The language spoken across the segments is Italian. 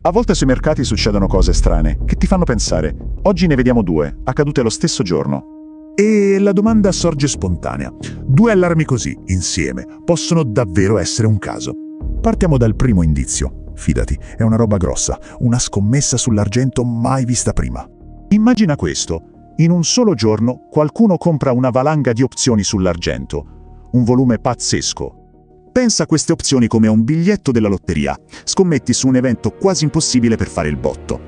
A volte sui mercati succedono cose strane, che ti fanno pensare. Oggi ne vediamo due, accadute lo stesso giorno. E la domanda sorge spontanea. Due allarmi così, insieme, possono davvero essere un caso? Partiamo dal primo indizio. Fidati, è una roba grossa, una scommessa sull'argento mai vista prima. Immagina questo. In un solo giorno qualcuno compra una valanga di opzioni sull'argento. Un volume pazzesco. Pensa a queste opzioni come a un biglietto della lotteria. Scommetti su un evento quasi impossibile per fare il botto.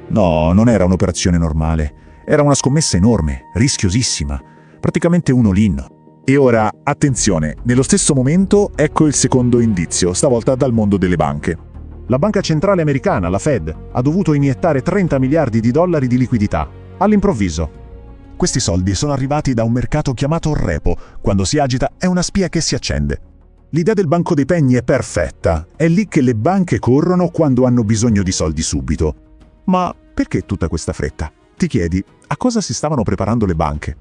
No, non era un'operazione normale. Era una scommessa enorme, rischiosissima. Praticamente un all-in. E ora, attenzione, nello stesso momento ecco il secondo indizio, stavolta dal mondo delle banche. La banca centrale americana, la Fed, ha dovuto iniettare 30 miliardi di dollari di liquidità, all'improvviso. Questi soldi sono arrivati da un mercato chiamato repo. Quando si agita è una spia che si accende. L'idea del banco dei pegni è perfetta. È lì che le banche corrono quando hanno bisogno di soldi subito. Ma perché tutta questa fretta? Ti chiedi, a cosa si stavano preparando le banche?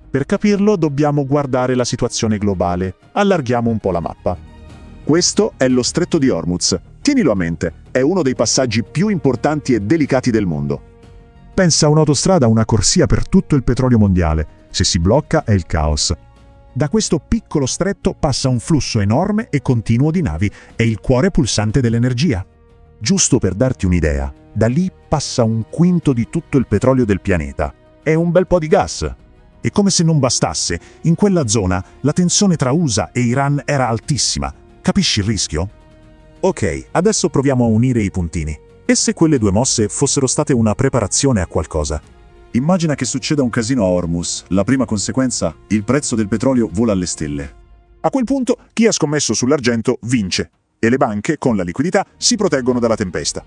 Per capirlo dobbiamo guardare la situazione globale. Allarghiamo un po' la mappa. Questo è lo Stretto di Hormuz. Tienilo a mente, è uno dei passaggi più importanti e delicati del mondo. Pensa a un'autostrada, una corsia per tutto il petrolio mondiale. Se si blocca è il caos. Da questo piccolo stretto passa un flusso enorme e continuo di navi, è il cuore pulsante dell'energia. Giusto per darti un'idea, da lì passa un quinto di tutto il petrolio del pianeta. È un bel po' di gas. E come se non bastasse, in quella zona la tensione tra USA e Iran era altissima. Capisci il rischio? Ok, adesso proviamo a unire i puntini. E se quelle due mosse fossero state una preparazione a qualcosa? Immagina che succeda un casino a Hormuz. La prima conseguenza, il prezzo del petrolio vola alle stelle. A quel punto, chi ha scommesso sull'argento vince. E le banche, con la liquidità, si proteggono dalla tempesta.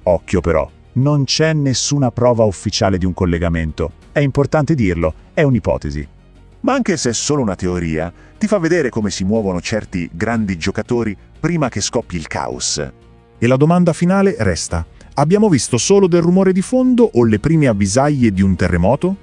Occhio però, non c'è nessuna prova ufficiale di un collegamento. È importante dirlo, è un'ipotesi. Ma anche se è solo una teoria, ti fa vedere come si muovono certi grandi giocatori prima che scoppi il caos. E la domanda finale resta: abbiamo visto solo del rumore di fondo o le prime avvisaglie di un terremoto?